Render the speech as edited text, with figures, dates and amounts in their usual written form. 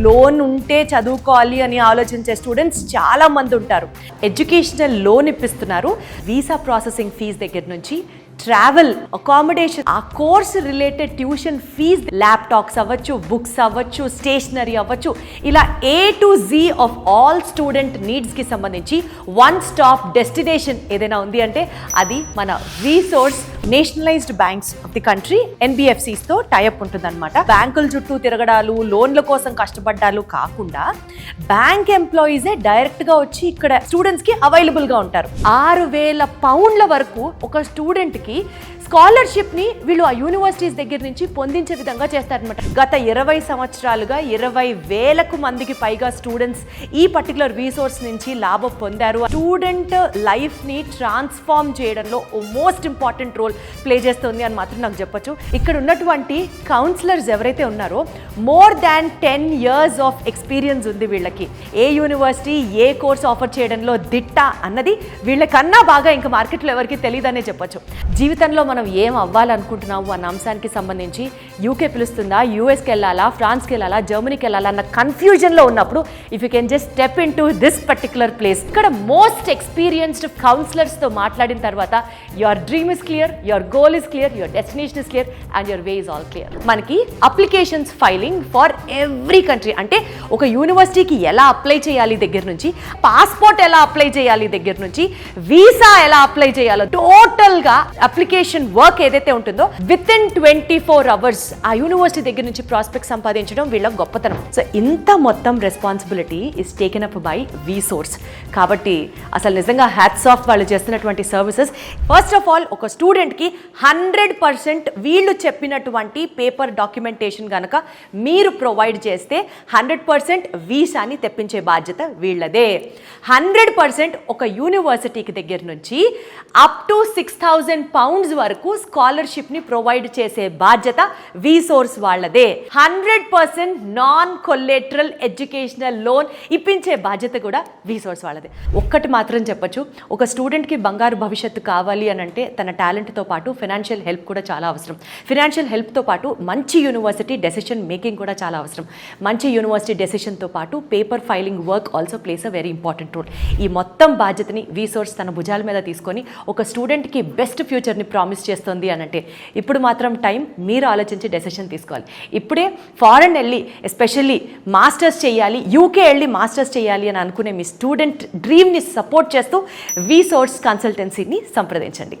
Loan ఉంటే చదువుకోవాలి అని ఆలోచించే స్టూడెంట్స్ చాలా మంది ఉంటారు. ఎడ్యుకేషనల్ లోన్ ఇప్పిస్తున్నారు. వీసా ప్రాసెసింగ్ ఫీజు దగ్గర నుంచి ట్రావెల్, అకామిడేషన్, ఆ course related tuition fee, laptops అవ్వచ్చు, బుక్స్ అవ్వచ్చు, స్టేషనరీ అవ్వచ్చు, ఇలా A to Z of all student నీడ్స్కి సంబంధించి వన్ స్టాప్ డెస్టినేషన్ ఏదైనా ఉంది అంటే అది మన resource. Nationalised banks of the country NBFCస్తో టైఅప్ ఉంటుందన్నమాట. బ్యాంకుల చుట్టూ తిరగడాలు, లోన్ల కోసం కష్టపడ్డాలు కాకుండా బ్యాంక్ ఎంప్లాయీసే డైరెక్ట్గా వచ్చి ఇక్కడ స్టూడెంట్స్కి అవైలబుల్గా ఉంటారు. 6,000 పౌండ్ల వరకు ఒక స్టూడెంట్కి స్కాలర్షిప్ని వీళ్ళు ఆ యూనివర్సిటీస్ దగ్గర నుంచి పొందించే విధంగా చేస్తారనమాట. గత 20 సంవత్సరాలుగా 20,000 మందికి పైగా స్టూడెంట్స్ ఈ పర్టికులర్ రీసోర్స్ నుంచి లాభం పొందారు. స్టూడెంట్ లైఫ్ని ట్రాన్స్ఫార్మ్ చేయడంలో మోస్ట్ ఇంపార్టెంట్ రోల్ ప్లే చేస్తుంది అని మాత్రం నాకు చెప్పొచ్చు. ఇక్కడ ఉన్నటువంటి కౌన్సిలర్స్ ఎవరైతే ఉన్నారో more than 10 years of experience ఉంది వీళ్ళకి. ఏ యూనివర్సిటీ ఏ కోర్స్ ఆఫర్ చేయడంలో దిట్ట అన్నది వీళ్ళకన్నా బాగా ఇంకా మార్కెట్లో ఎవరికి తెలియదనే చెప్పొచ్చు. జీవితంలో మనం ఏం అవ్వాలనుకుంటున్నాము అన్న అంశానికి సంబంధించి యూకే పిలుస్తుందా, యూఎస్కి వెళ్ళాలా, ఫ్రాన్స్కి వెళ్ళాలా, జర్మనీకి వెళ్ళాలా అన్న కన్ఫ్యూజన్లో ఉన్నప్పుడు if you can just step in to this particular place. ఇక్కడ మోస్ట్ ఎక్స్పీరియన్స్డ్ కౌన్సిలర్స్తో మాట్లాడిన తర్వాత your dream is clear, your goal is clear, your destination is clear and your way is all clear. మనకి applications filing for every country, అంటే ఒక యూనివర్సిటీకి ఎలా apply చేయాలి దగ్గర నుంచి, పాస్పోర్ట్ ఎలా అప్లై చేయాలి దగ్గర నుంచి, వీసా ఎలా అప్లై చేయాలో టోటల్గా అప్లికేషన్ వర్క్ ఏదైతే ఉంటుందో విత్ ఇన్ 24 hours ఆ యూనివర్సిటీ దగ్గర నుంచి ప్రాస్పెక్ట్ సంపాదించడం వీళ్ళ గొప్పతనం. సో ఇంత మొత్తం responsibility is taken up by Vsource. కాబట్టి అసలు నిజంగా హ్యాట్స్ ఆఫ్ వాళ్ళు చేస్తున్నటువంటి సర్వీసెస్. ఫస్ట్ ఆఫ్ ఆల్ ఒక స్టూడెంట్కి 100% వీళ్ళు చెప్పినటువంటి పేపర్ డాక్యుమెంటేషన్ కనుక మీరు ప్రొవైడ్ చేస్తే 100% వీసాని తెప్పించే బాధ్యత వీళ్ళదే. 100% ఒక యూనివర్సిటీకి దగ్గర నుంచి అప్ టు 6,000 pounds వరకు స్కాలర్షిప్ని ప్రొవైడ్ చేసే బాధ్యత వీసోర్స్ వాళ్ళదే. 100% నాన్ కొలేటరల్ ఎడ్యుకేషనల్ లోన్ ఇప్పించే బాధ్యత కూడా వీసోర్స్ వాళ్ళదే. ఒక్కటి మాత్రం చెప్పొచ్చు, ఒక స్టూడెంట్కి బంగారు భవిష్యత్తు కావాలి అని అంటే తన టాలెంట్తో పాటు ఫైనాన్షియల్ హెల్ప్ కూడా చాలా అవసరం. ఫైనాన్షియల్ హెల్ప్తో పాటు మంచి యూనివర్సిటీ డెసిషన్ మేకింగ్ కూడా చాలా అవసరం. మంచి యూనివర్సిటీ డెసిషన్తో పాటు paper filing work also plays a very important role. ఈ మొత్తం బాధ్యతని వీసోర్స్ తన భుజాల మీద తీసుకొని ఒక స్టూడెంట్కి బెస్ట్ ఫ్యూచర్ని ప్రామిస్ చేస్తుంది అని అంటే ఇప్పుడు మాత్రం టైం మీరు ఆలోచించి డెసిషన్ తీసుకోవాలి. ఇప్పుడే ఫారెన్ వెళ్ళి ఎస్పెషల్లీ మాస్టర్స్ చేయాలి, యూకే వెళ్ళి మాస్టర్స్ చేయాలి అని అనుకునే మీ స్టూడెంట్ డ్రీమ్ని సపోర్ట్ చేస్తూ వీసోర్స్ కన్సల్టెన్సీని సంప్రదించండి.